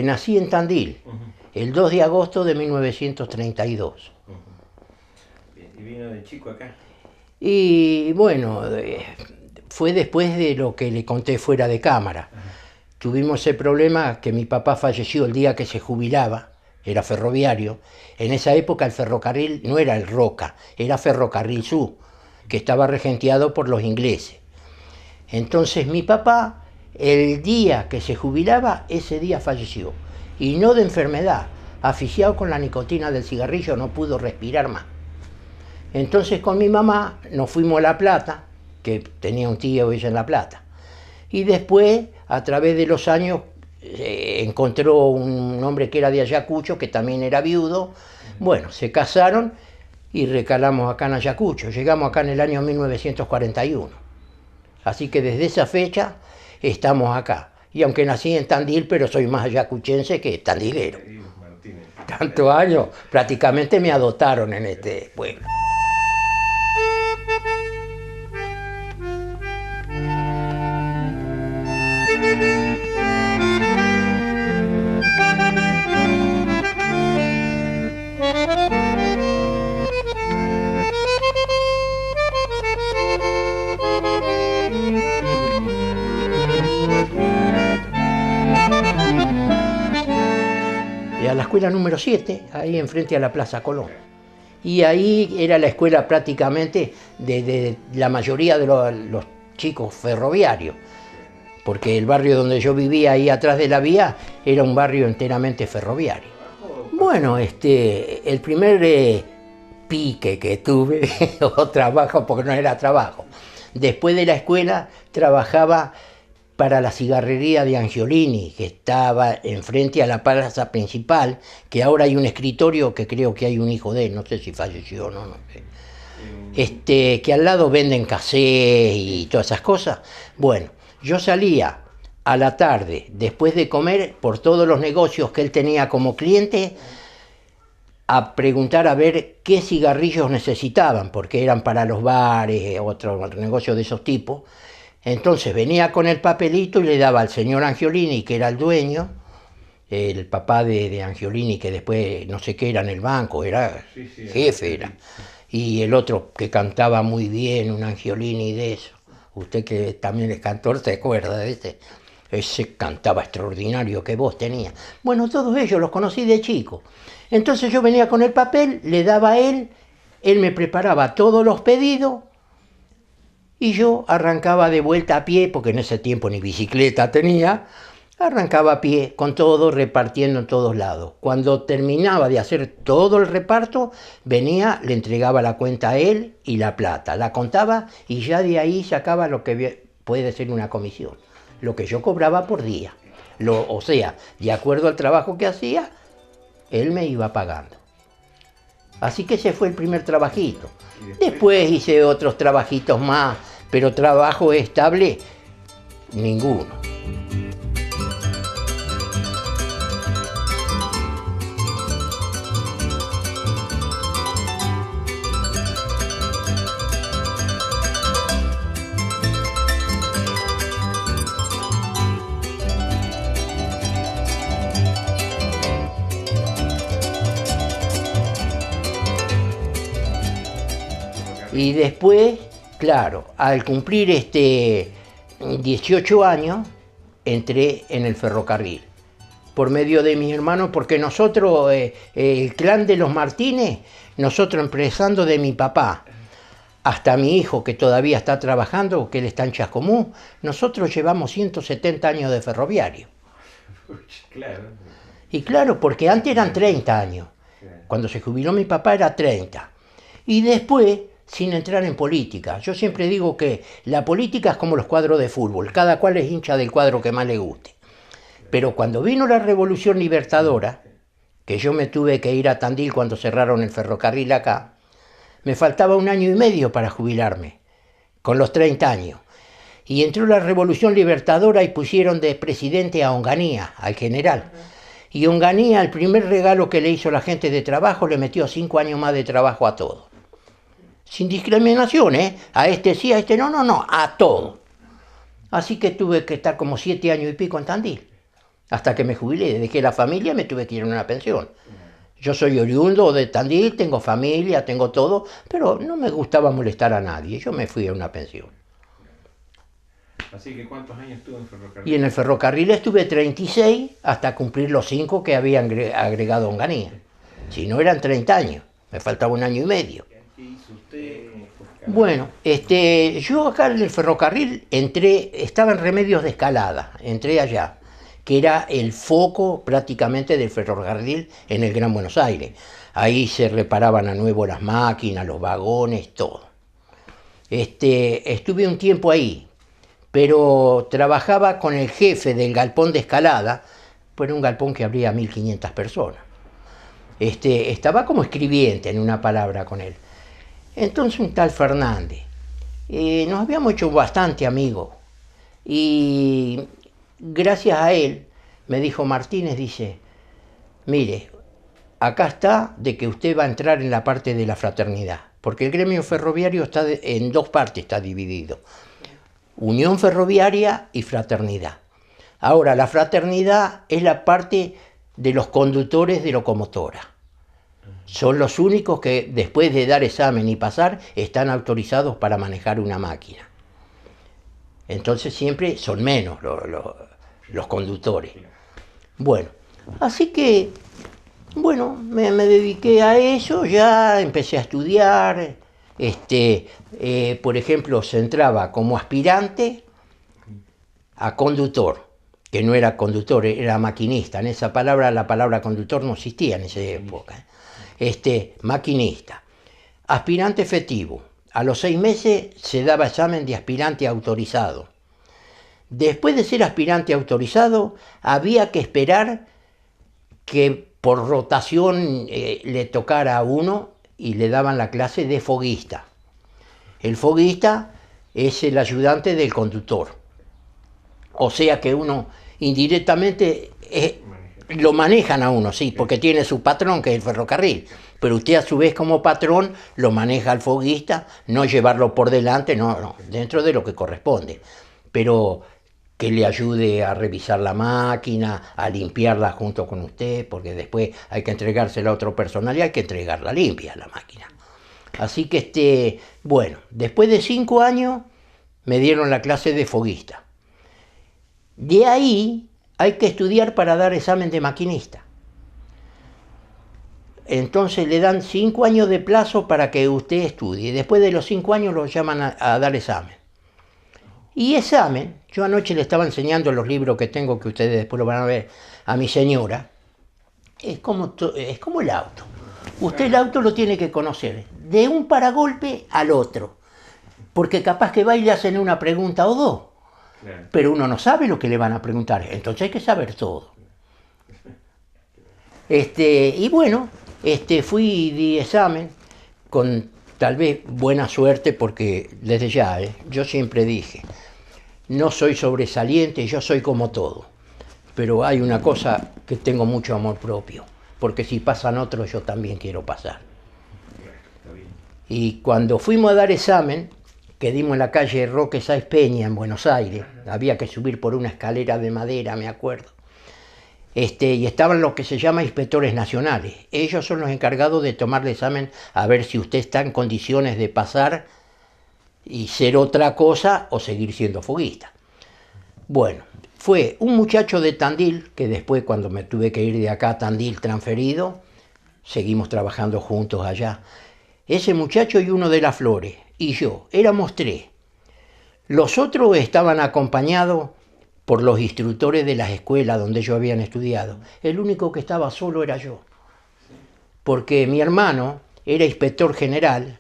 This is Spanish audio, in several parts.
Nací en Tandil, el 2 de agosto de 1932. Bien, ¿y vino de chico acá? Y bueno, fue después de lo que le conté fuera de cámara. Tuvimos el problema que mi papá falleció el día que se jubilaba, era ferroviario. En esa época el ferrocarril no era el Roca, era Ferrocarril Sur, que estaba regenteado por los ingleses. Entonces mi papá, el día que se jubilaba, ese día falleció. Y no de enfermedad, asfixiado con la nicotina del cigarrillo, no pudo respirar más. Entonces con mi mamá nos fuimos a La Plata, que tenía un tío ella en La Plata. Y después, a través de los años, encontró un hombre que era de Ayacucho, que también era viudo. Bueno, se casaron y recalamos acá en Ayacucho. Llegamos acá en el año 1941. Así que desde esa fecha estamos acá. Y aunque nací en Tandil, pero soy más ayacuchense que tandilero. Tantos años, prácticamente me adoptaron en este pueblo. A la escuela número 7, ahí enfrente a la Plaza Colón. Y ahí era la escuela prácticamente de la mayoría de los chicos ferroviarios, porque el barrio donde yo vivía, ahí atrás de la vía, era un barrio enteramente ferroviario. Bueno, el primer pique que tuve, o trabajo, porque no era trabajo, después de la escuela trabajaba para la cigarrería de Angiolini, que estaba enfrente a la plaza principal, que ahora hay un escritorio que creo que hay un hijo de él, no sé si falleció o no, no sé. Que al lado venden casés y todas esas cosas. Bueno, yo salía a la tarde, después de comer, por todos los negocios que él tenía como cliente, a preguntar a ver qué cigarrillos necesitaban, porque eran para los bares, otros negocios de esos tipos. Entonces venía con el papelito y le daba al señor Angiolini, que era el dueño, el papá de Angiolini, que después no sé qué era en el banco, era jefe, era. Y el otro que cantaba muy bien, un Angiolini de eso. Usted que también es cantor, ¿se acuerda de ese? Ese cantaba extraordinario, qué voz tenía. Bueno, todos ellos los conocí de chico. Entonces yo venía con el papel, le daba a él me preparaba todos los pedidos, y yo arrancaba de vuelta a pie, porque en ese tiempo ni bicicleta tenía, arrancaba a pie con todo, repartiendo en todos lados. Cuando terminaba de hacer todo el reparto, venía, le entregaba la cuenta a él y la plata. La contaba y ya de ahí sacaba lo que puede ser una comisión, lo que yo cobraba por día. O sea, de acuerdo al trabajo que hacía, él me iba pagando. Así que ese fue el primer trabajito. Después hice otros trabajitos más, pero trabajo estable, ninguno. Y después, claro, al cumplir 18 años, entré en el ferrocarril, por medio de mis hermanos, porque nosotros, el clan de los Martínez, nosotros empezando de mi papá, hasta mi hijo que todavía está trabajando, que él está en Chascomús, nosotros llevamos 170 años de ferroviario. Claro. Y claro, porque antes eran 30 años, cuando se jubiló mi papá era 30, y después, sin entrar en política. Yo siempre digo que la política es como los cuadros de fútbol, cada cual es hincha del cuadro que más le guste. Pero cuando vino la Revolución Libertadora, que yo me tuve que ir a Tandil cuando cerraron el ferrocarril acá, me faltaba 1 año y medio para jubilarme, con los 30 años. Y entró la Revolución Libertadora y pusieron de presidente a Onganía, al general. Y Onganía, el primer regalo que le hizo la gente de trabajo, le metió 5 años más de trabajo a todos. Sin discriminación, a este sí, a este no, no, no, a todo. Así que tuve que estar como 7 años y pico en Tandil. hasta que me jubilé. Dejé la familia y me tuve que ir a una pensión. Yo soy oriundo de Tandil, tengo familia, tengo todo, pero no me gustaba molestar a nadie. Yo me fui a una pensión. Así que ¿cuántos años estuvo en ferrocarril? Y en el ferrocarril estuve 36 hasta cumplir los 5 que había agregado Onganía. Si no, eran 30 años. Me faltaba un año y medio. ¿Qué hizo usted? Bueno, yo acá en el ferrocarril entré, estaba en Remedios de Escalada, entré allá, que era el foco prácticamente del ferrocarril en el Gran Buenos Aires. Ahí se reparaban a nuevo las máquinas, los vagones, todo. Estuve un tiempo ahí, pero trabajaba con el jefe del galpón de Escalada, pues era un galpón que abría 1500 personas. Estaba como escribiente, en una palabra, con él. Entonces un tal Fernández, nos habíamos hecho bastante amigos y gracias a él me dijo Martínez, dice, mire, acá está de que usted va a entrar en la parte de la fraternidad, porque el gremio ferroviario está en dos partes, está dividido, Unión Ferroviaria y Fraternidad. Ahora, la fraternidad es la parte de los conductores de locomotora. Son los únicos que después de dar examen y pasar están autorizados para manejar una máquina. Entonces siempre son menos los conductores. Bueno, así que, bueno, me dediqué a eso, ya empecé a estudiar. Por ejemplo, se entraba como aspirante a conductor, que no era conductor, era maquinista. En esa palabra, la palabra conductor no existía en esa época. Maquinista, aspirante efectivo. A los 6 meses se daba examen de aspirante autorizado. Después de ser aspirante autorizado, había que esperar que por rotación le tocara a uno y le daban la clase de foguista. El foguista es el ayudante del conductor. O sea que uno indirectamente lo manejan a uno, sí, porque tiene su patrón, que es el ferrocarril. Pero usted a su vez como patrón lo maneja al foguista, no llevarlo por delante, no, dentro de lo que corresponde. Pero que le ayude a revisar la máquina, a limpiarla junto con usted, porque después hay que entregársela a otro personal y hay que entregarla limpia la máquina. Así que, bueno, después de 5 años me dieron la clase de foguista. De ahí hay que estudiar para dar examen de maquinista. Entonces le dan 5 años de plazo para que usted estudie. Después de los 5 años lo llaman a dar examen. Y examen, yo anoche le estaba enseñando los libros que tengo, que ustedes después lo van a ver, a mi señora. Es como el auto. Usted el auto lo tiene que conocer, de un paragolpe al otro. Porque capaz que va y le hacen una pregunta o dos. Claro. Pero uno no sabe lo que le van a preguntar, entonces hay que saber todo. Y bueno, fui y di examen con tal vez buena suerte, porque desde ya, yo siempre dije, no soy sobresaliente, yo soy como todo. Pero hay una cosa que tengo mucho amor propio, porque si pasan otros yo también quiero pasar. Y cuando fuimos a dar examen, que dimos en la calle Roque Sáenz Peña en Buenos Aires, había que subir por una escalera de madera, me acuerdo. Y estaban los que se llaman inspectores nacionales. Ellos son los encargados de tomarle examen a ver si usted está en condiciones de pasar y ser otra cosa o seguir siendo foguista. Bueno, fue un muchacho de Tandil, que después cuando me tuve que ir de acá a Tandil transferido, seguimos trabajando juntos allá. Ese muchacho y uno de Las Flores, y yo, éramos 3. Los otros estaban acompañados por los instructores de las escuelas donde ellos habían estudiado. El único que estaba solo era yo, porque mi hermano era inspector general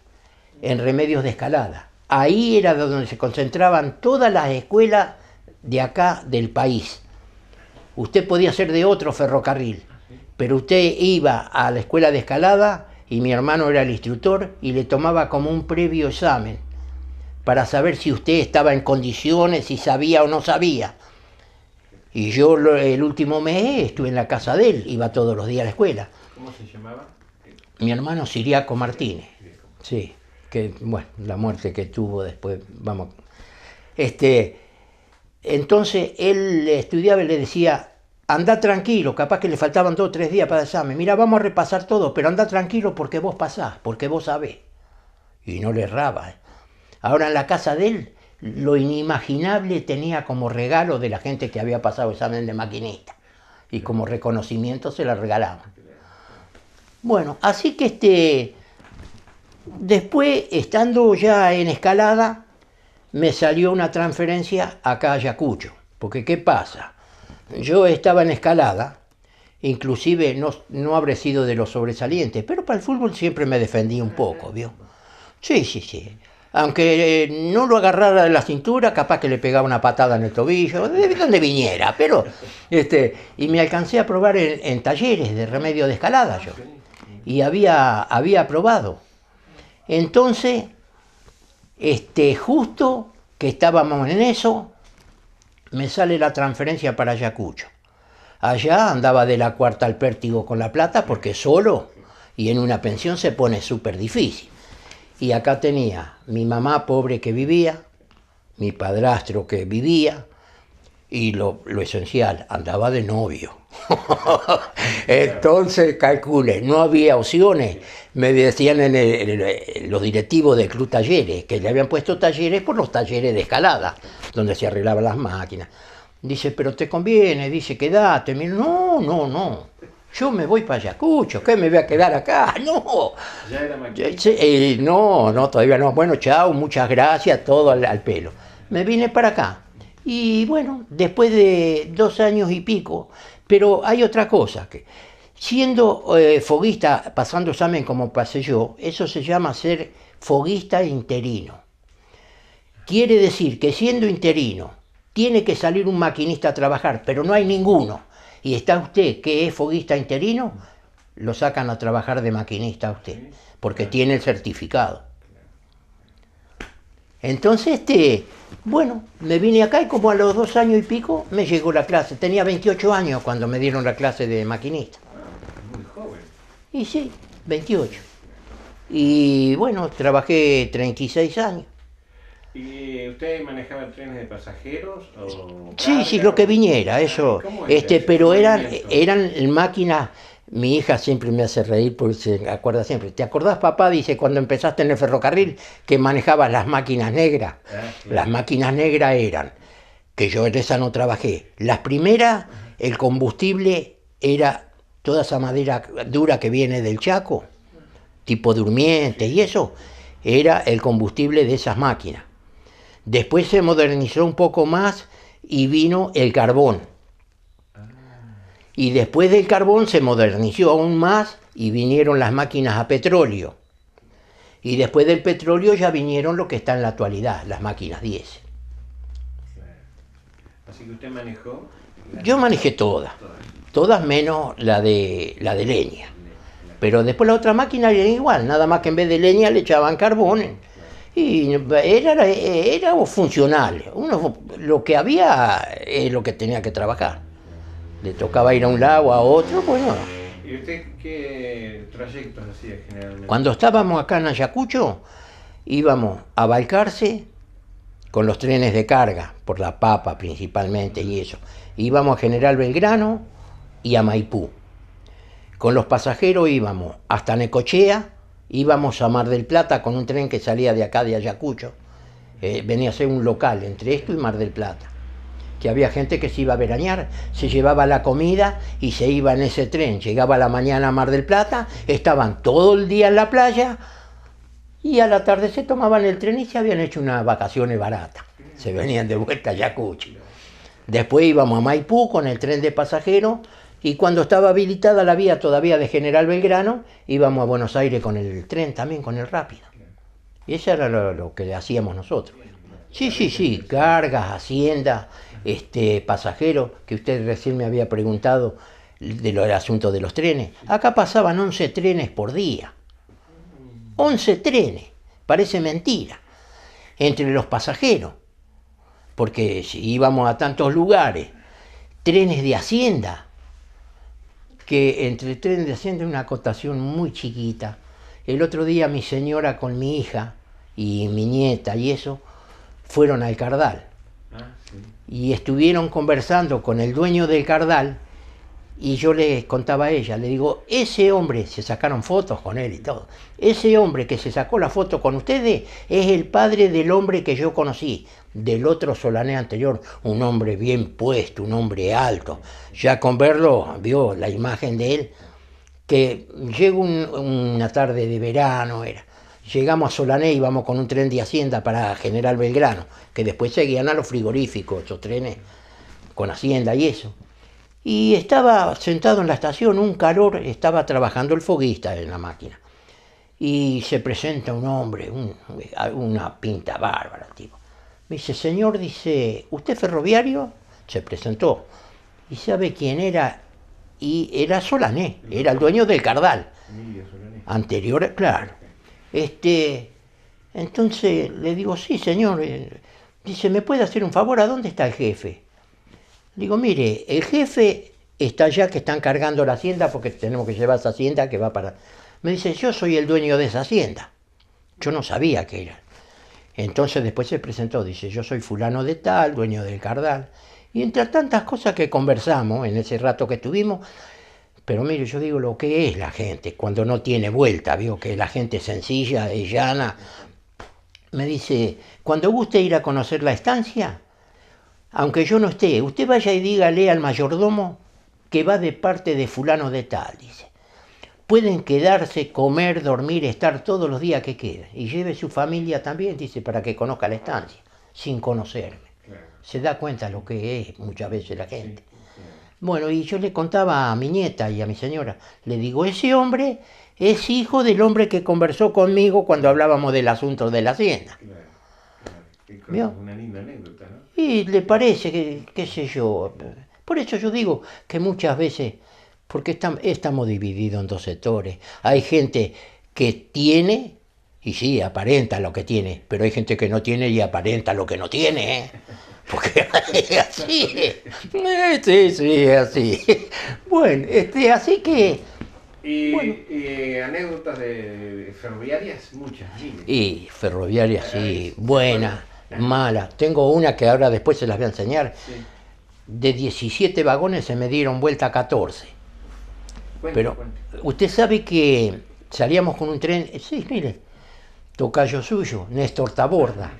en Remedios de Escalada. Ahí era donde se concentraban todas las escuelas de acá del país. Usted podía ser de otro ferrocarril, pero usted iba a la escuela de Escalada y mi hermano era el instructor y le tomaba como un previo examen para saber si usted estaba en condiciones, si sabía o no sabía. Y yo el último mes estuve en la casa de él, iba todos los días a la escuela. ¿Cómo se llamaba? Mi hermano Siriaco Martínez. Sí, que bueno, la muerte que tuvo después, vamos. Entonces él estudiaba y le decía, anda tranquilo, capaz que le faltaban 2 o 3 días para el examen. Mira, vamos a repasar todo, pero anda tranquilo porque vos pasás, porque vos sabés. Y no le erraba. Ahora en la casa de él, lo inimaginable tenía como regalo de la gente que había pasado examen de maquinista. Y como reconocimiento se la regalaban. Bueno, así que después, estando ya en Escalada, me salió una transferencia acá a Ayacucho. Porque ¿qué pasa? Yo estaba en Escalada, inclusive no habré sido de los sobresalientes, pero para el fútbol siempre me defendí un poco, ¿vio? Sí, sí, sí. Aunque no lo agarrara de la cintura, capaz que le pegaba una patada en el tobillo, de donde viniera, pero y me alcancé a probar en talleres de remedio de escalada yo. Y había probado. Entonces, justo que estábamos en eso, me sale la transferencia para Ayacucho. Allá andaba de la cuarta al pértigo con la plata porque solo y en una pensión se pone súper difícil. Y acá tenía mi mamá pobre que vivía, mi padrastro que vivía, y lo esencial, andaba de novio. Entonces, calcule, no había opciones. Me decían los directivos del Club Talleres, que le habían puesto talleres por los talleres de escalada, donde se arreglaban las máquinas. Dice, pero te conviene, dice, quédate. No, no, no. Yo me voy para Ayacucho, ¿qué me voy a quedar acá? No. ¿Ya era maquinista? No, todavía no. Bueno, chao, muchas gracias, todo al pelo. Me vine para acá. Y bueno, después de 2 años y pico, pero hay otra cosa, que siendo foguista, pasando examen como pasé yo, eso se llama ser foguista interino. Quiere decir que siendo interino, tiene que salir un maquinista a trabajar, pero no hay ninguno. Y está usted que es foguista interino, lo sacan a trabajar de maquinista a usted, porque tiene el certificado. Entonces, bueno, me vine acá y como a los 2 años y pico me llegó la clase. Tenía 28 años cuando me dieron la clase de maquinista. Muy joven. Y sí, 28. Y bueno, trabajé 36 años. ¿Y usted manejaba trenes de pasajeros o Sí, sí, carga, lo que o- viniera, eso. ¿Cómo era ese Pero movimiento? eran máquinas. Mi hija siempre me hace reír porque se acuerda siempre. ¿Te acordás, papá? Dice, cuando empezaste en el ferrocarril, que manejabas las máquinas negras. Sí. Las máquinas negras eran, que yo en esa no trabajé. Las primeras, el combustible era toda esa madera dura que viene del Chaco, tipo durmiente y eso, era el combustible de esas máquinas. Después se modernizó un poco más y vino el carbón. Y después del carbón se modernizó aún más y vinieron las máquinas a petróleo. Y después del petróleo ya vinieron lo que está en la actualidad, las máquinas diésel. Así que usted manejó. Yo manejé todas menos la de leña. Pero después la otra máquina era igual, nada más que en vez de leña le echaban carbón. Y era funcional. Lo que había es lo que tenía que trabajar. Le tocaba ir a un lado, a otro, bueno. ¿Y usted qué trayectos hacía generalmente? Cuando estábamos acá en Ayacucho, íbamos a Balcarce con los trenes de carga, por La Papa principalmente y eso. Íbamos a General Belgrano y a Maipú. Con los pasajeros íbamos hasta Necochea, íbamos a Mar del Plata con un tren que salía de acá de Ayacucho. Venía a ser un local entre esto y Mar del Plata. Que había gente que se iba a veranear, se llevaba la comida y se iba en ese tren. Llegaba a la mañana a Mar del Plata, estaban todo el día en la playa y a la tarde se tomaban el tren y se habían hecho unas vacaciones baratas. Se venían de vuelta a Ayacucho. Después íbamos a Maipú con el tren de pasajeros y cuando estaba habilitada la vía todavía de General Belgrano, íbamos a Buenos Aires con el tren también, con el rápido. Y eso era lo que hacíamos nosotros. Sí, cargas, haciendas, pasajeros, que usted recién me había preguntado del asunto de los trenes. Acá pasaban 11 trenes por día. 11 trenes, parece mentira, entre los pasajeros. Porque si íbamos a tantos lugares, trenes de hacienda, que entre trenes de hacienda es una acotación muy chiquita. El otro día mi señora con mi hija y mi nieta y eso, fueron al Cardal. Sí. Y estuvieron conversando con el dueño del Cardal Y yo le contaba a ella, le digo, ese hombre, se sacaron fotos con él y todo, ese hombre que se sacó la foto con ustedes es el padre del hombre que yo conocí, del otro Solané anterior, un hombre bien puesto, un hombre alto. Ya con verlo, vio la imagen de él, que llegó una tarde de verano, llegamos a Solané, íbamos con un tren de Hacienda para General Belgrano, que después seguían a los frigoríficos, esos trenes con Hacienda y eso. Y estaba sentado en la estación, un calor, estaba trabajando el foguista en la máquina. Y se presenta un hombre, una pinta bárbara, tipo. Me dice, señor, dice, ¿usted es ferroviario? Se presentó. ¿Y sabe quién era? Y era Solané, era el dueño del Cardal. Anterior, claro. Entonces le digo, sí, señor. Dice, ¿me puede hacer un favor? ¿A dónde está el jefe? Digo, mire, el jefe está allá, que están cargando la hacienda porque tenemos que llevar esa hacienda que va para... Me dice, yo soy el dueño de esa hacienda. Yo no sabía qué era. Entonces después se presentó, dice, yo soy fulano de tal, dueño del Cardal. Y entre tantas cosas que conversamos en ese rato que estuvimos, pero mire, yo digo lo que es la gente, cuando no tiene vuelta, vio que la gente es sencilla, es llana. Me dice, cuando guste ir a conocer la estancia, aunque yo no esté, usted vaya y dígale al mayordomo que va de parte de fulano de tal, dice. Pueden quedarse, comer, dormir, estar todos los días que quieran. Y lleve su familia también, dice, para que conozca la estancia, sin conocerme. Claro. Se da cuenta lo que es muchas veces la gente. Sí, claro. Bueno, y yo le contaba a mi nieta y a mi señora, le digo, ese hombre es hijo del hombre que conversó conmigo cuando hablábamos del asunto de la hacienda. Claro. ¿Vio? Una linda anécdota, ¿no? Y le parece que, qué sé yo, por eso yo digo que muchas veces, porque estamos divididos en dos sectores, hay gente que tiene, y sí, aparenta lo que tiene, pero hay gente que no tiene y aparenta lo que no tiene, ¿eh? Porque es así, sí, es así. Bueno, así que... Y, bueno. Anécdotas de ferroviarias, muchas. Dime. Y ferroviarias, sí, buenas. Mala. Tengo una que ahora después se las voy a enseñar. Sí. De 17 vagones se me dieron vuelta 14. Pero usted sabe que salíamos con un tren, sí, mire, tocayo suyo, Néstor Taborda.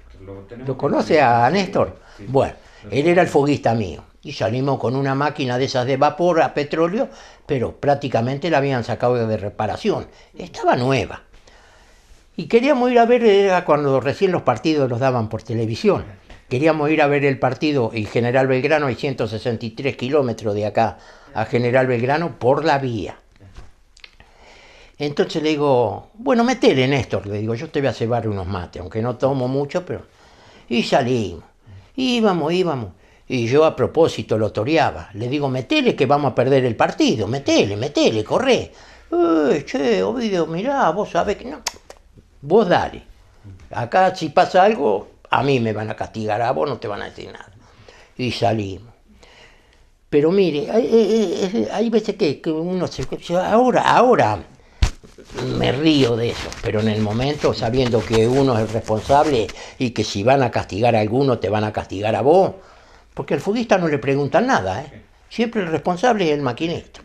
¿Lo conoce a Néstor? Sí. Bueno, él era el foguista mío. Y salimos con una máquina de esas de vapor a petróleo, pero prácticamente la habían sacado de reparación. Estaba nueva. Y queríamos ir a ver, era cuando recién los partidos los daban por televisión. Queríamos ir a ver el partido, y General Belgrano, hay 163 kilómetros de acá a General Belgrano por la vía. Entonces le digo, bueno, metele, Néstor, le digo, yo te voy a cebar unos mates, aunque no tomo mucho, pero... Y salimos, íbamos. Y yo a propósito lo toreaba. Le digo, metele que vamos a perder el partido, metele, corre. Che, Ovidio, mirá, vos sabés que no... Vos dale. Acá si pasa algo, a mí me van a castigar, a vos no te van a decir nada. Y salimos. Pero mire, hay veces que uno se... Ahora me río de eso, pero en el momento, sabiendo que uno es el responsable y que si van a castigar a alguno, te van a castigar a vos, porque al foguista no le preguntan nada, ¿eh? Siempre el responsable es el maquinista.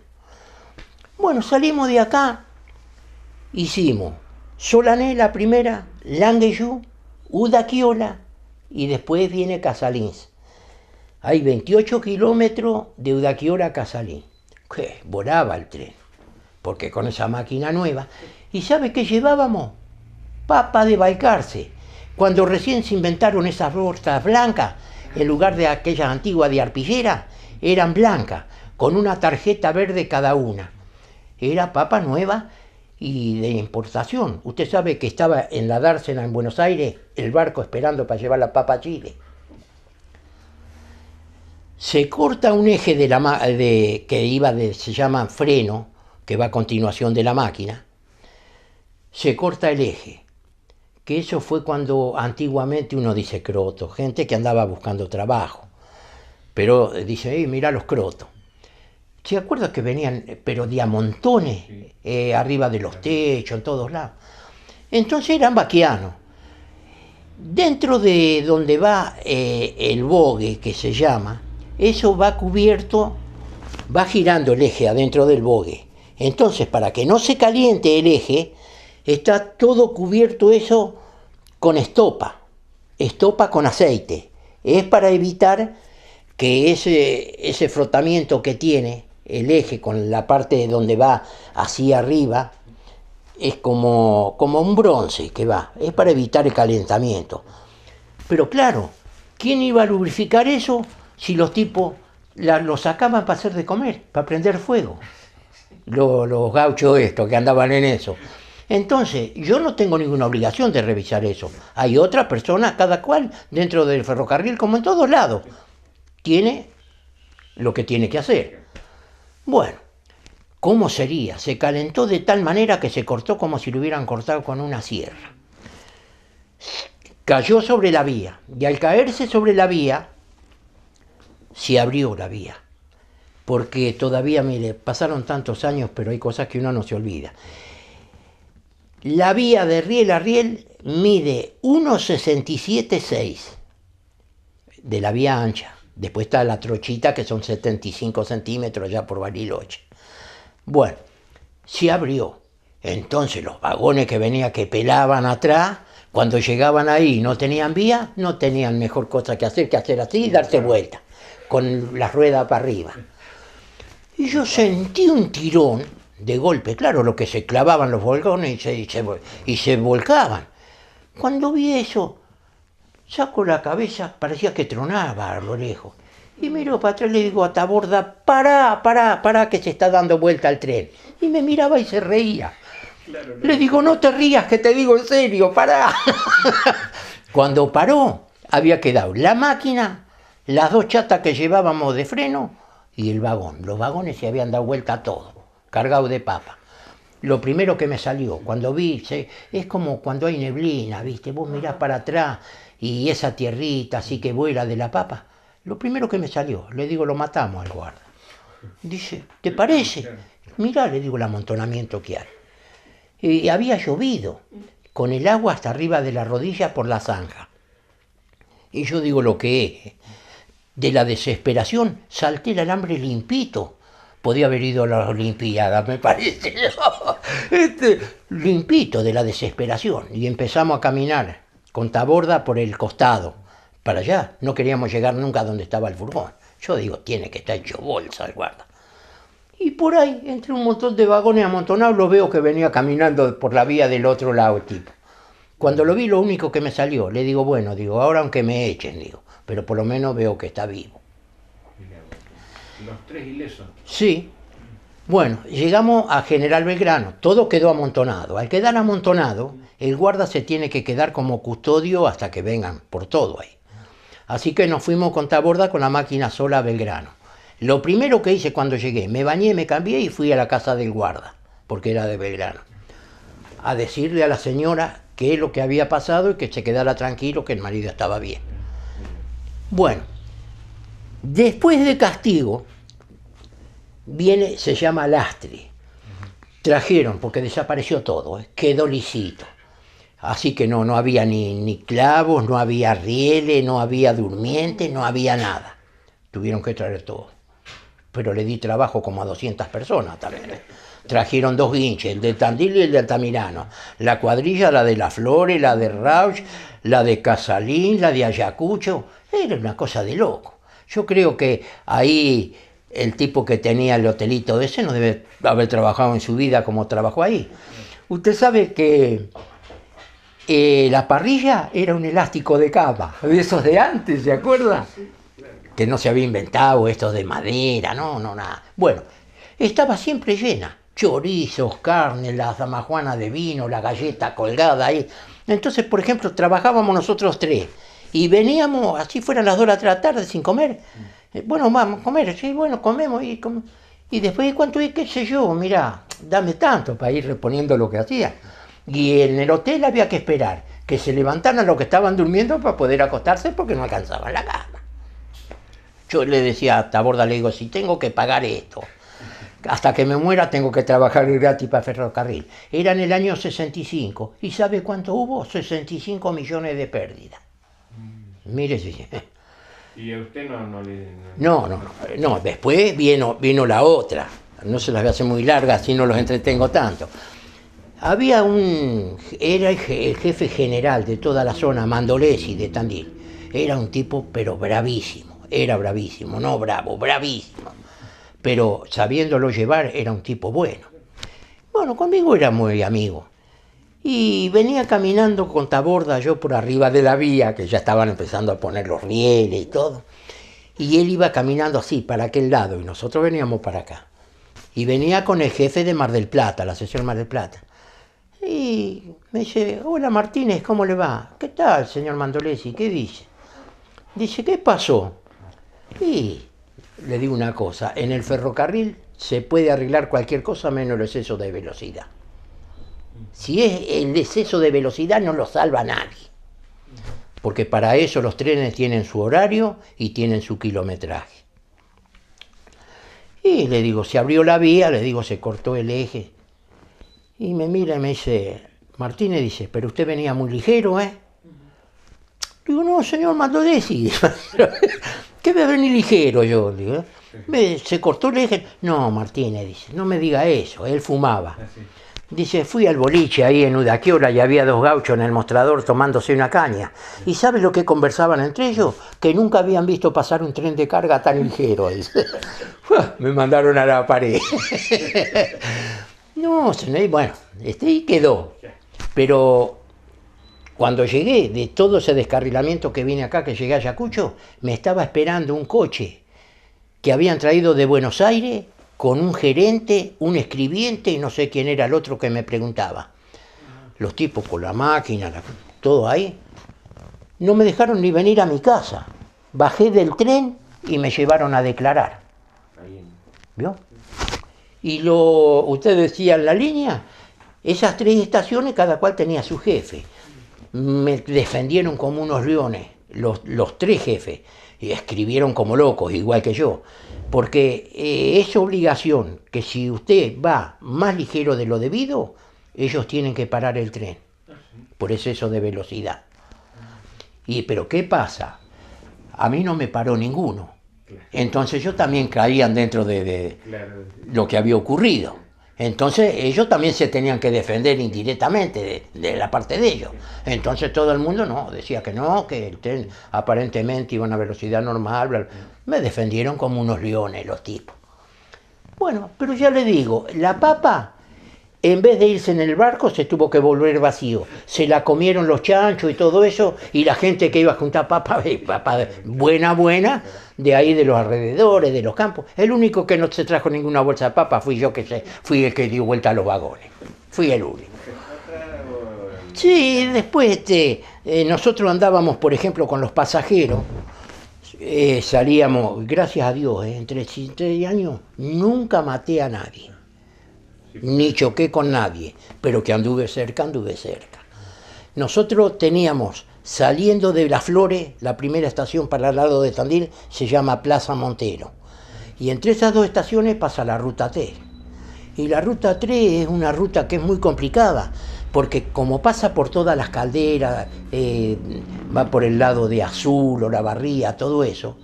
Bueno, salimos de acá, hicimos Solané la primera, Langueyú, Udaquiola y después viene Casalín. Hay 28 kilómetros de Udaquiola a Casalín. Que volaba el tren, porque con esa máquina nueva. ¿Y sabe qué llevábamos? Papa de Balcarce. Cuando recién se inventaron esas bolsas blancas, en lugar de aquellas antiguas de arpillera, eran blancas, con una tarjeta verde cada una. Era papa nueva y de importación. Usted sabe que estaba en la Dársena, en Buenos Aires, el barco esperando para llevar la papa a Chile. Se corta un eje se llama freno, que va a continuación de la máquina. Se corta el eje, que eso fue cuando antiguamente uno dice croto, gente que andaba buscando trabajo, pero dice, mirá los crotos. ¿Se acuerda que venían, pero de a montones, arriba de los techos, en todos lados? Entonces eran vaquianos. Dentro de donde va el bogue, que se llama, eso va cubierto va girando el eje adentro del bogue. Entonces, para que no se caliente el eje, está todo cubierto eso con estopa con aceite. Es para evitar que ese frotamiento que tiene el eje con la parte donde va hacia arriba, es como un bronce que va, es para evitar el calentamiento. Pero claro, ¿quién iba a lubrificar eso si los tipos lo sacaban para hacer de comer, para prender fuego? Los gauchos estos que andaban en eso. Entonces, yo no tengo ninguna obligación de revisar eso. Hay otra persona, cada cual, dentro del ferrocarril, como en todos lados, tiene lo que tiene que hacer. Bueno, ¿cómo sería? Se calentó de tal manera que se cortó como si lo hubieran cortado con una sierra. Cayó sobre la vía, y al caerse sobre la vía, se abrió la vía. Porque todavía, mire, pasaron tantos años, pero hay cosas que uno no se olvida. La vía de riel a riel mide 1,67,6 de la vía ancha. Después está la trochita, que son 75 centímetros ya por Bariloche. Bueno, se abrió. Entonces los vagones que pelaban atrás, cuando llegaban ahí y no tenían vía, no tenían mejor cosa que hacer así y darse vuelta, con la rueda para arriba. Y yo sentí un tirón de golpe, claro, lo que se clavaban los vagones y se volcaban. Cuando vi eso, saco la cabeza, parecía que tronaba a lo lejos. Y miro para atrás y le digo a Taborda, pará, que se está dando vuelta el tren. Y me miraba y se reía. Claro, le digo, no te rías, que te digo en serio, pará. Cuando paró, había quedado la máquina, las dos chatas que llevábamos de freno y el vagón. Los vagones se habían dado vuelta todo, cargados de papa. Lo primero que me salió, cuando vi, es como cuando hay neblina, ¿viste? Vos mirás para atrás y esa tierrita así que vuela de la papa. Lo primero que me salió, le digo, lo matamos al guarda. Dice, ¿te parece? Mirá, le digo, el amontonamiento que hay. Y había llovido, con el agua hasta arriba de la rodilla por la zanja. Y yo digo lo que es. De la desesperación, salté el alambre limpito. Podía haber ido a la Olimpiada, me parece. Limpito de la desesperación. Y empezamos a caminar con Taborda por el costado. Para allá, no queríamos llegar nunca a donde estaba el furgón. Yo digo, tiene que estar hecho bolsa el guarda. Y por ahí, entre un montón de vagones amontonados, lo veo que venía caminando por la vía del otro lado el tipo. Cuando lo vi, lo único que me salió, le digo, bueno, digo, ahora aunque me echen, digo, pero por lo menos veo que está vivo. ¿Los tres ilesos? Sí. Bueno, llegamos a General Belgrano, todo quedó amontonado. Al quedar amontonado, el guarda se tiene que quedar como custodio hasta que vengan por todo ahí. Así que nos fuimos con Taborda con la máquina sola a Belgrano. Lo primero que hice cuando llegué, me bañé, me cambié y fui a la casa del guarda, porque era de Belgrano, a decirle a la señora qué es lo que había pasado y que se quedara tranquilo, que el marido estaba bien. Bueno, después de castigo, viene, se llama lastre. Trajeron, porque desapareció todo, quedó lisito. Así que no había ni clavos, no había rieles, no había durmientes, no había nada. Tuvieron que traer todo. Pero le di trabajo como a 200 personas también. Trajeron dos guinches, el de Tandil y el de Altamirano. La cuadrilla, la de Las Flores, la de Rauch, la de Casalín, la de Ayacucho. Era una cosa de loco. Yo creo que ahí el tipo que tenía el hotelito ese no debe haber trabajado en su vida como trabajó ahí. Usted sabe que la parrilla era un elástico de cama, de esos de antes, ¿se acuerda? Que no se había inventado estos de madera, no, nada. Bueno, estaba siempre llena. Chorizos, carne, la damajuana de vino, la galleta colgada ahí. Entonces, por ejemplo, trabajábamos nosotros tres y veníamos, así fueran las 2 de la tarde sin comer. Bueno, vamos a comer, sí, bueno, comemos y después, ¿cuánto es? ¿Qué sé yo? Mirá, dame tanto para ir reponiendo lo que hacía. Y en el hotel había que esperar que se levantaran los que estaban durmiendo para poder acostarse porque no alcanzaban la cama. Yo le decía a Taborda, le digo, si tengo que pagar esto, hasta que me muera tengo que trabajar gratis para ferrocarril. Era en el año 65. ¿Y sabe cuánto hubo? 65 millones de pérdidas. Mire, ¿Y a usted no le...? No, después vino la otra. No se las voy a hacer muy largas, así no los entretengo tanto. Era el jefe general de toda la zona Mandolesi de Tandil. Era un tipo, pero bravísimo. Era bravísimo, no bravo, bravísimo. Pero sabiéndolo llevar, era un tipo bueno. Bueno, conmigo era muy amigo. Y venía caminando con taborda yo por arriba de la vía, que ya estaban empezando a poner los rieles y todo. Y él iba caminando así, para aquel lado, y nosotros veníamos para acá. Y venía con el jefe de Mar del Plata, la sección Mar del Plata. Y me dice, hola Martínez, ¿cómo le va? ¿Qué tal, señor Mandolesi? ¿Qué dice? Dice, ¿qué pasó? Y le digo una cosa, en el ferrocarril se puede arreglar cualquier cosa menos el exceso de velocidad. Si es el exceso de velocidad no lo salva nadie. Porque para eso los trenes tienen su horario y tienen su kilometraje. Y le digo, se abrió la vía, le digo, se cortó el eje. Y me mira y me dice, Martínez, dice, pero usted venía muy ligero, ¿eh? Digo, no, señor Mandolesi. ¿Qué voy a venir ligero yo? Digo, ¿se cortó el eje? No, Martínez, dice, no me diga eso, él fumaba. Dice, fui al boliche ahí en Udaquiola y había dos gauchos en el mostrador tomándose una caña. ¿Y sabes lo que conversaban entre ellos? Que nunca habían visto pasar un tren de carga tan ligero. Dice. Me mandaron a la pared. No, bueno, y quedó. Pero cuando llegué, de todo ese descarrilamiento que vine acá, que llegué a Ayacucho, me estaba esperando un coche que habían traído de Buenos Aires con un gerente, un escribiente y no sé quién era el otro que me preguntaba. Los tipos con la máquina, todo ahí. No me dejaron ni venir a mi casa. Bajé del tren y me llevaron a declarar. ¿Vio? Y usted decía en la línea, esas 3 estaciones cada cual tenía su jefe. Me defendieron como unos leones, los 3 jefes. Y escribieron como locos, igual que yo. Porque es obligación que si usted va más ligero de lo debido, ellos tienen que parar el tren por exceso de velocidad. Pero ¿qué pasa? A mí no me paró ninguno. Entonces ellos también caían dentro de lo que había ocurrido. Entonces ellos también se tenían que defender indirectamente de la parte de ellos. Entonces todo el mundo decía que no, que el tren aparentemente iba a una velocidad normal. Bla, bla. Me defendieron como unos leones los tipos. Bueno, pero ya le digo, la papa, en vez de irse en el barco, se tuvo que volver vacío. Se la comieron los chanchos y todo eso, y la gente que iba a juntar papa buena, de ahí de los alrededores, de los campos. El único que no se trajo ninguna bolsa de papa fui yo, fui el que dio vuelta a los vagones. Fui el único. Sí, después nosotros andábamos, por ejemplo, con los pasajeros. Salíamos, gracias a Dios, entre 3 años, nunca maté a nadie. Ni choqué con nadie, pero que anduve cerca. Nosotros teníamos, saliendo de Las Flores, la primera estación para el lado de Tandil se llama Plaza Montero. Y entre esas 2 estaciones pasa la ruta 3. Y la ruta 3 es una ruta que es muy complicada, porque como pasa por todas las calderas, va por el lado de Azul, Olavarría, todo eso,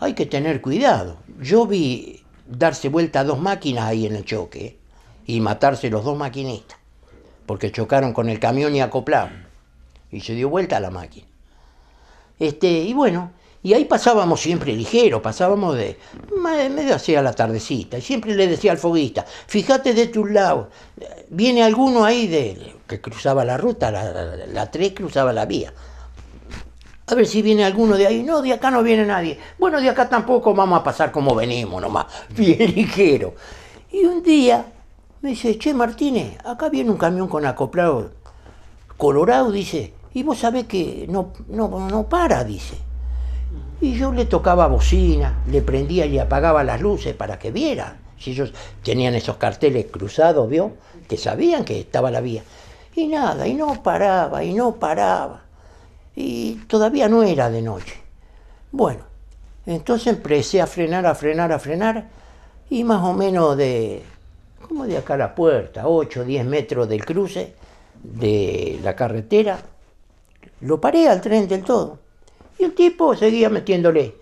hay que tener cuidado. Yo vi darse vuelta a 2 máquinas ahí en el choque, y matarse los 2 maquinistas, porque chocaron con el camión y acoplaron, y se dio vuelta la máquina. Y bueno, y ahí pasábamos siempre ligero, pasábamos medio hacia la tardecita, y siempre le decía al foguista, fíjate de tu lado, viene alguno ahí que cruzaba la ruta, la 3 cruzaba la vía. A ver si viene alguno de ahí. No, de acá no viene nadie. Bueno, de acá tampoco, vamos a pasar como venimos nomás, bien ligero. Y un día me dice, che Martínez, acá viene un camión con acoplado colorado, dice, y vos sabés que no para, dice. Y yo le tocaba bocina, le prendía y le apagaba las luces para que viera. Si ellos tenían esos carteles cruzados, ¿vio? Que sabían que estaba la vía. Y nada, y no paraba. Y todavía no era de noche. Bueno, entonces empecé a frenar, y más o menos como de acá a la puerta, 8 o 10 metros del cruce de la carretera, lo paré al tren del todo. Y el tipo seguía metiéndole.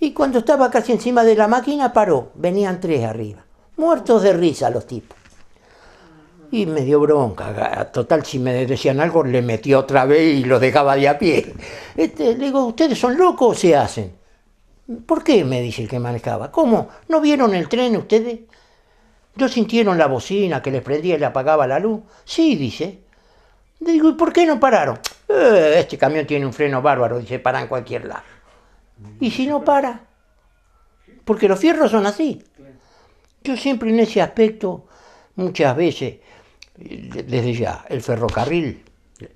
Y cuando estaba casi encima de la máquina paró, venían 3 arriba, muertos de risa los tipos. Y me dio bronca, total si me decían algo le metí otra vez y lo dejaba de a pie. Le digo, ¿ustedes son locos o se hacen? ¿Por qué? Me dice el que manejaba. ¿Cómo? ¿No vieron el tren ustedes? ¿No sintieron la bocina que les prendía y le apagaba la luz? Sí, dice. Le digo, ¿y por qué no pararon? Este camión tiene un freno bárbaro, dice, para en cualquier lado. ¿Y si no para? Porque los fierros son así. Yo siempre en ese aspecto, muchas veces, desde ya, el ferrocarril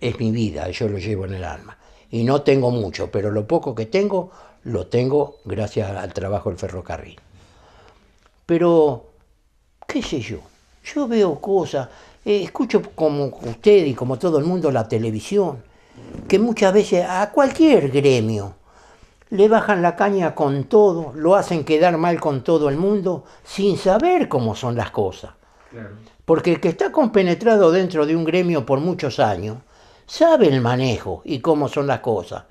es mi vida, yo lo llevo en el alma. Y no tengo mucho, pero lo poco que tengo, lo tengo gracias al trabajo del ferrocarril. Pero, qué sé yo veo cosas, escucho como usted y como todo el mundo la televisión, que muchas veces a cualquier gremio le bajan la caña con todo, lo hacen quedar mal con todo el mundo, sin saber cómo son las cosas. Claro. Porque el que está compenetrado dentro de un gremio por muchos años, sabe el manejo y cómo son las cosas.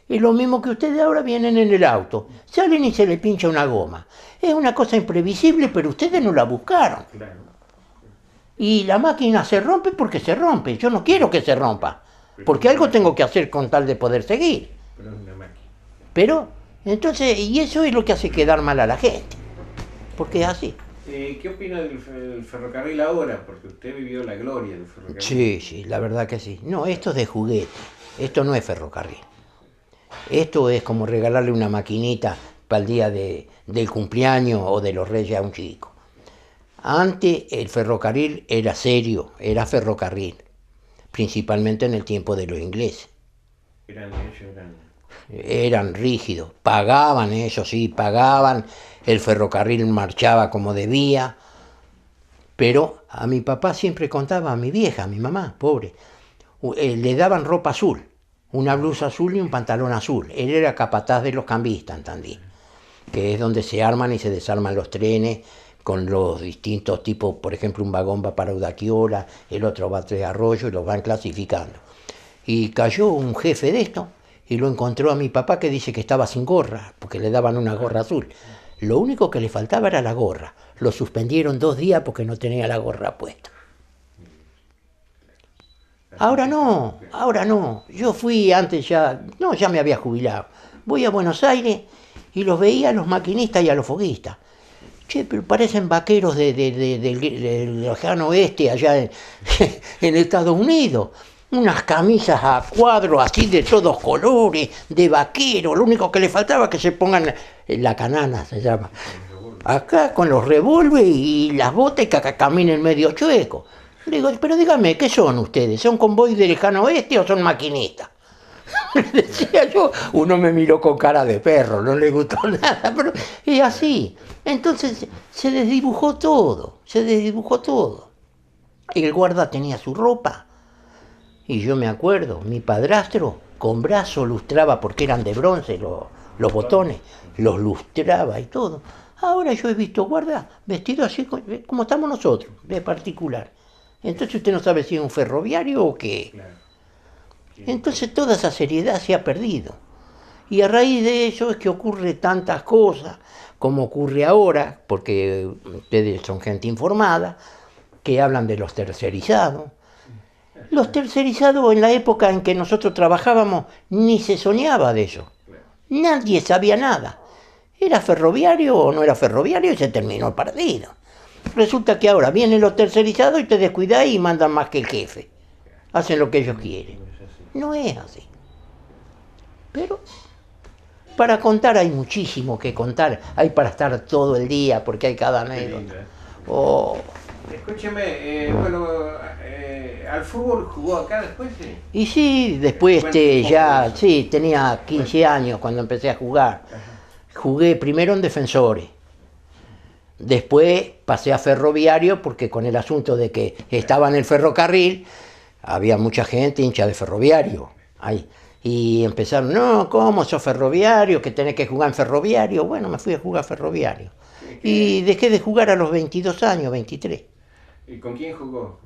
Es lo mismo que ustedes ahora vienen en el auto, salen y se le pincha una goma. Es una cosa imprevisible, pero ustedes no la buscaron. Claro. Y la máquina se rompe porque se rompe. Yo no quiero que se rompa, porque algo tengo que hacer con tal de poder seguir. Pero es una máquina. Pero, entonces, y eso es lo que hace quedar mal a la gente, porque es así. ¿Qué opina del ferrocarril ahora? Porque usted vivió la gloria del ferrocarril. Sí, la verdad que sí. No, esto es de juguete, esto no es ferrocarril. Esto es como regalarle una maquinita para el día del cumpleaños o de los reyes a un chico. Antes el ferrocarril era serio, era ferrocarril, principalmente en el tiempo de los ingleses. Eran rígidos, pagaban, eso sí, pagaban, el ferrocarril marchaba como debía, pero a mi papá siempre contaba, a mi vieja, a mi mamá, pobre, le daban ropa azul, una blusa azul y un pantalón azul. Él era capataz de los cambistas en Tandil, que es donde se arman y se desarman los trenes con los distintos tipos, por ejemplo, un vagón va para Udaquiola, el otro va a Tres Arroyos y los van clasificando. Y cayó un jefe de esto y lo encontró a mi papá, que dice que estaba sin gorra, porque le daban una gorra azul. Lo único que le faltaba era la gorra. Lo suspendieron 2 días porque no tenía la gorra puesta. Ahora no. Yo fui antes ya me había jubilado. Voy a Buenos Aires y los veía a los maquinistas y a los foguistas. Che, pero parecen vaqueros del lejano oeste allá en Estados Unidos. Unas camisas a cuadros así de todos colores, de vaquero. Lo único que le faltaba es que se pongan la canana, se llama. Acá con los revólveres y las botas y que caminen medio chueco. Le digo, pero dígame, ¿qué son ustedes? ¿Son convoy de lejano oeste o son maquinistas? Le decía yo, uno me miró con cara de perro, no le gustó nada, pero es así. Entonces se desdibujó todo. El guarda tenía su ropa. Y yo me acuerdo, mi padrastro con brazo lustraba, porque eran de bronce los botones, los lustraba y todo. Ahora yo he visto guarda vestido así como estamos nosotros, de particular. Entonces usted no sabe si es un ferroviario o qué. Entonces toda esa seriedad se ha perdido. Y a raíz de eso es que ocurre tantas cosas, como ocurre ahora, porque ustedes son gente informada, que hablan de los tercerizados. Los tercerizados en la época en que nosotros trabajábamos ni se soñaba de eso. Nadie sabía nada. ¿Era ferroviario o no era ferroviario? Y se terminó el partido. Resulta que ahora vienen los tercerizados y te descuidas y mandan más que el jefe. Hacen lo que ellos quieren. No es así. Pero para contar hay muchísimo que contar. Hay para estar todo el día porque hay cada anécdota. Oh. Escúcheme, ¿al fútbol jugó acá después? Sí. Y sí, después tenía 15 años cuando empecé a jugar. Ajá. Jugué primero en Defensores. Después pasé a Ferroviario porque con el asunto de que estaba en el ferrocarril, había mucha gente hincha de Ferroviario. Ahí. Y empezaron, no, ¿cómo sos Ferroviario? Que tenés que jugar en Ferroviario. Bueno, me fui a jugar a Ferroviario. Y dejé de jugar a los 22 años, 23. ¿Y con quién jugó?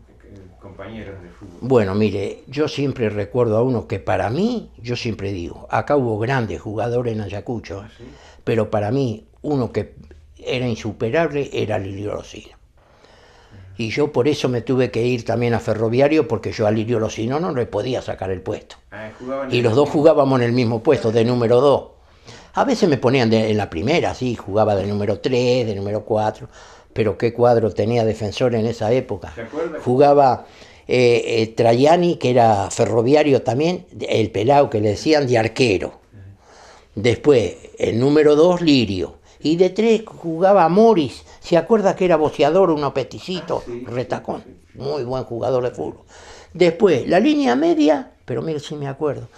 compañeros de fútbol? Bueno, mire, yo siempre recuerdo a uno que para mí, yo siempre digo, acá hubo grandes jugadores en Ayacucho, ¿Ah, sí? pero para mí uno que era insuperable era Lilio Rosino. Y yo por eso me tuve que ir también a Ferroviario, porque yo a Lilio Rosino no le podía sacar el puesto. Ah, jugaban Y en los el dos mismo. jugábamos en el mismo puesto, de número 2. A veces me ponían en la primera, sí, jugaba de número 3, de número 4, pero qué cuadro tenía defensor en esa época. ¿Se acuerda? Jugaba Traiani, que era Ferroviario también, el pelao que le decían de arquero. Después, el número 2, Lirio. Y de 3 jugaba Morris. ¿Se acuerda que era boceador, uno peticito, Sí, retacón? sí, sí. Muy buen jugador de fútbol. Después, la línea media, pero mire si me acuerdo,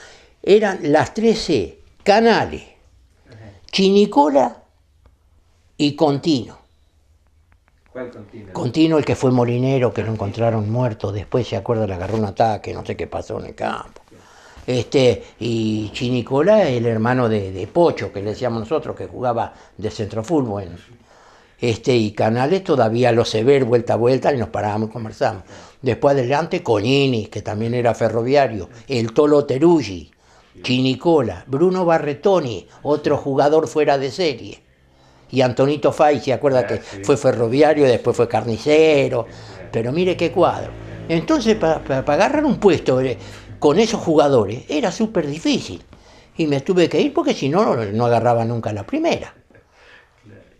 eran las 13, Canales, Chinicola y Contino. ¿Cuál continúa? Contino, el que fue molinero, que lo encontraron muerto, después se acuerda, le agarró un ataque, no sé qué pasó en el campo. Y Chinicola, el hermano de Pocho, que le decíamos nosotros, que jugaba de centrofútbol. Y Canales todavía lo sé ver vuelta a vuelta y nos parábamos y conversamos. Después adelante, Cognini, que también era ferroviario, el Tolo Teruggi, Chinicola, Bruno Barretoni, otro jugador fuera de serie. Y Antonito Fay, ¿se acuerda que Sí. fue ferroviario, después fue carnicero? Pero mire qué cuadro. Entonces, para agarrar un puesto con esos jugadores era súper difícil. Y me tuve que ir porque si no, no agarraba nunca la primera.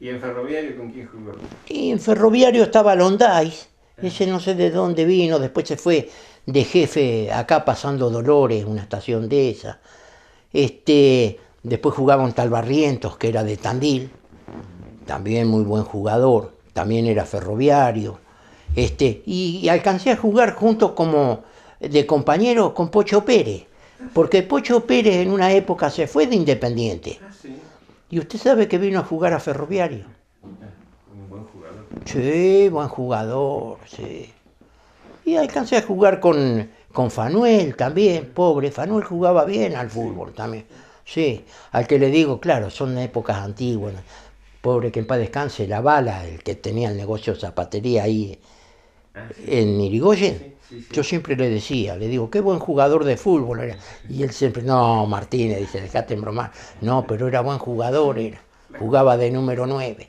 ¿Y en Ferroviario con quién jugó? Y en Ferroviario estaba Londáis, ese no sé de dónde vino, después se fue de jefe acá pasando Dolores, una estación de esa. Después jugaba un tal Barrientos, que era de Tandil, también muy buen jugador, también era ferroviario. Y alcancé a jugar junto como de compañero con Pocho Pérez, porque Pocho Pérez en una época se fue de Independiente. Ah, sí. Y usted sabe que vino a jugar a Ferroviario. Un buen jugador. Sí, buen jugador, sí. Y alcancé a jugar con Fanuel también, pobre. Fanuel jugaba bien al fútbol también. Sí, al que le digo, claro, son épocas antiguas. Pobre, que en paz descanse, La Bala, el que tenía el negocio de zapatería ahí Ah, sí. en Irigoyen. Sí, sí. Yo siempre le decía, le digo, qué buen jugador de fútbol era. Y él siempre, no, Martínez, dice, dejate en bromar. No, pero era buen jugador, era. Jugaba de número 9.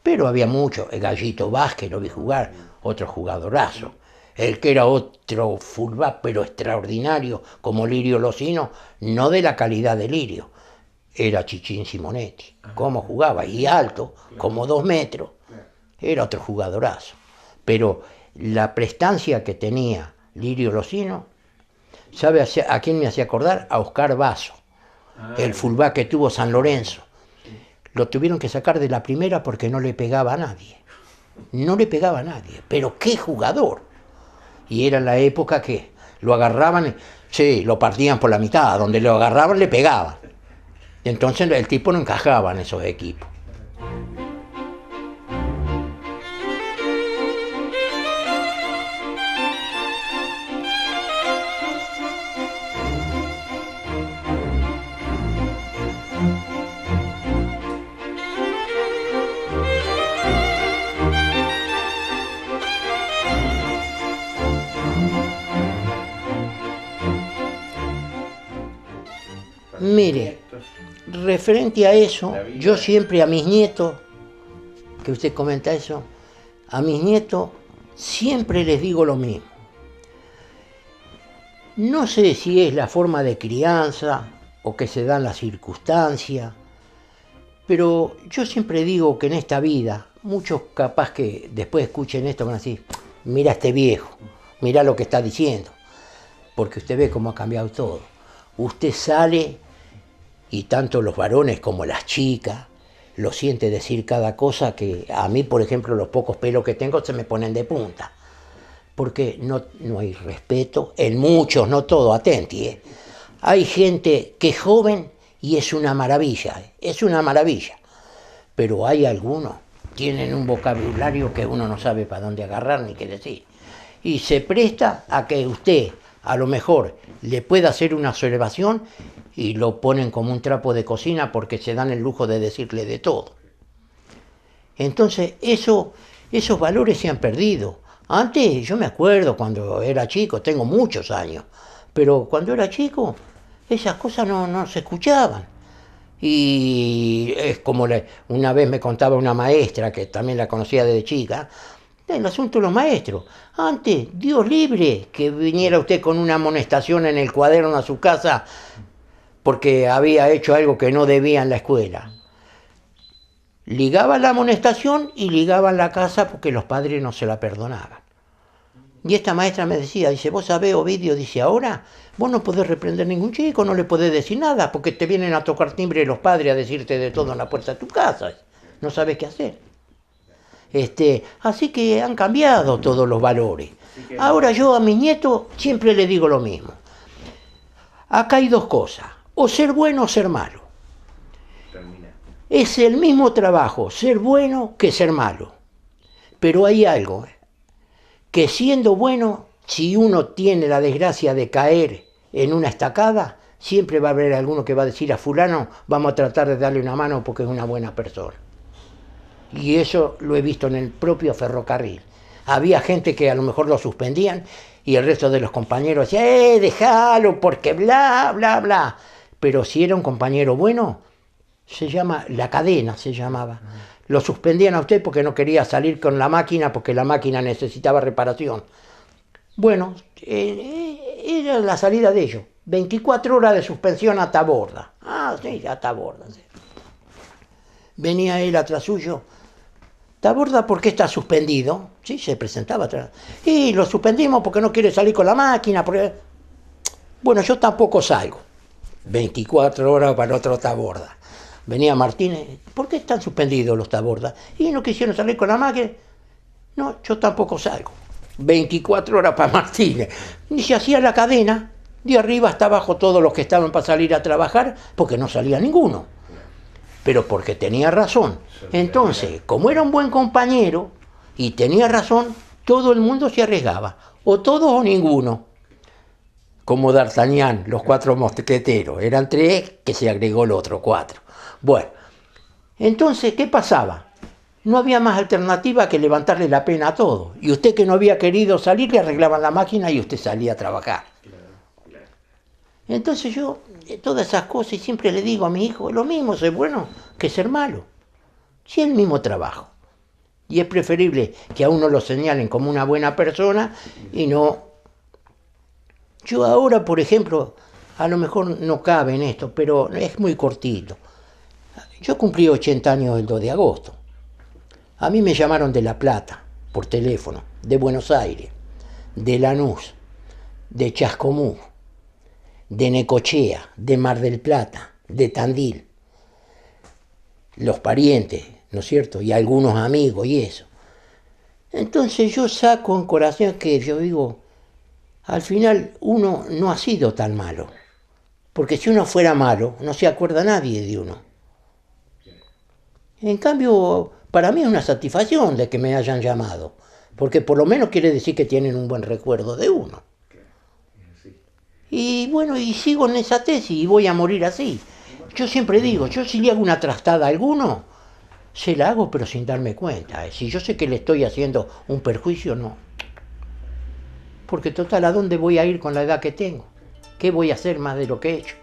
Pero había mucho, el Gallito Vázquez lo vi jugar, otro jugadorazo. El que era otro fullback, pero extraordinario, como Lirio Losino, no de la calidad de Lirio, era Chichín Simonetti. Cómo jugaba, y alto, como 2 metros. Era otro jugadorazo. Pero la prestancia que tenía Lirio Losino, ¿sabe a quién me hacía acordar? A Oscar Basso, el fullback que tuvo San Lorenzo. Lo tuvieron que sacar de la primera porque no le pegaba a nadie. No le pegaba a nadie. Pero qué jugador. Y era la época que lo agarraban, sí, lo partían por la mitad. Donde lo agarraban le pegaban. Entonces el tipo no encajaba en esos equipos. Mire, referente a eso, yo siempre a mis nietos, que usted comenta eso, a mis nietos siempre les digo lo mismo. No sé si es la forma de crianza o que se dan las circunstancias, pero yo siempre digo que en esta vida, muchos capaz que después escuchen esto van a decir, mira este viejo, mira lo que está diciendo, porque usted ve cómo ha cambiado todo. Usted sale y tanto los varones como las chicas lo siente decir cada cosa que a mí, por ejemplo, los pocos pelos que tengo se me ponen de punta. Porque no hay respeto, en muchos, no todo, atenti. Hay gente que es joven y es una maravilla, es una maravilla. Pero hay algunos, tienen un vocabulario que uno no sabe para dónde agarrar ni qué decir. Y se presta a que usted, a lo mejor, le pueda hacer una observación y lo ponen como un trapo de cocina porque se dan el lujo de decirle de todo. Entonces, esos valores se han perdido. Antes, yo me acuerdo cuando era chico, tengo muchos años, pero cuando era chico, esas cosas no se escuchaban. Y es como una vez me contaba una maestra, que también la conocía desde chica, el asunto de los maestros. Antes, Dios libre, que viniera usted con una amonestación en el cuaderno a su casa porque había hecho algo que no debía en la escuela. Ligaban la amonestación y ligaban la casa porque los padres no se la perdonaban. Y esta maestra me decía, dice, vos sabés, Ovidio, dice, ahora vos no podés reprender ningún chico, no le podés decir nada, porque te vienen a tocar timbre los padres a decirte de todo en la puerta de tu casa. No sabés qué hacer. Así que han cambiado todos los valores. Ahora yo a mis nietos siempre les digo lo mismo. Acá hay dos cosas, o ser bueno o ser malo. Es el mismo trabajo ser bueno que ser malo. Pero hay algo, que siendo bueno, si uno tiene la desgracia de caer en una estacada, siempre va a haber alguno que va a decir a fulano, vamos a tratar de darle una mano porque es una buena persona. Y eso lo he visto en el propio ferrocarril. Había gente que a lo mejor lo suspendían y el resto de los compañeros decían, déjalo porque bla, bla, bla. Pero si era un compañero bueno, se llama, la cadena se llamaba. Lo suspendían a usted porque no quería salir con la máquina, porque la máquina necesitaba reparación. Bueno, era la salida de ellos. 24 horas de suspensión a Taborda. Ah, sí, a Taborda. Sí. Venía él atrás suyo. Taborda, ¿por qué está suspendido? Sí, se presentaba atrás. Y lo suspendimos porque no quiere salir con la máquina. Porque... Bueno, yo tampoco salgo. 24 horas para otro Taborda. Venía Martínez, ¿por qué están suspendidos los Taborda? Y no quisieron salir con la máquina. No, yo tampoco salgo. 24 horas para Martínez. Y se hacía la cadena, de arriba hasta abajo todos los que estaban para salir a trabajar, porque no salía ninguno. Pero porque tenía razón. Entonces, como era un buen compañero y tenía razón, todo el mundo se arriesgaba. O todos o ninguno. Como D'Artagnan, los 4 mosqueteros. Eran 3 que se agregó el otro, 4. Bueno, entonces, ¿qué pasaba? No había más alternativa que levantarle la pena a todo. Y usted que no había querido salir, le arreglaban la máquina y usted salía a trabajar. Entonces yo, todas esas cosas, y siempre le digo a mi hijo, lo mismo ser bueno que ser malo. Si es el mismo trabajo. Y es preferible que a uno lo señalen como una buena persona y no... Yo ahora, por ejemplo, a lo mejor no cabe en esto, pero es muy cortito. Yo cumplí 80 años el 2 de agosto. A mí me llamaron de La Plata, por teléfono, de Buenos Aires, de Lanús, de Chascomús, de Necochea, de Mar del Plata, de Tandil. Los parientes, ¿no es cierto? Y algunos amigos y eso. Entonces yo saco en corazón que yo digo, al final uno no ha sido tan malo. Porque si uno fuera malo, no se acuerda nadie de uno. En cambio, para mí es una satisfacción de que me hayan llamado, porque por lo menos quiere decir que tienen un buen recuerdo de uno. Y bueno, y sigo en esa tesis y voy a morir así. Yo siempre digo, yo si le hago una trastada a alguno, se la hago pero sin darme cuenta. Si yo sé que le estoy haciendo un perjuicio, no. Porque total, ¿a dónde voy a ir con la edad que tengo? ¿Qué voy a hacer más de lo que he hecho?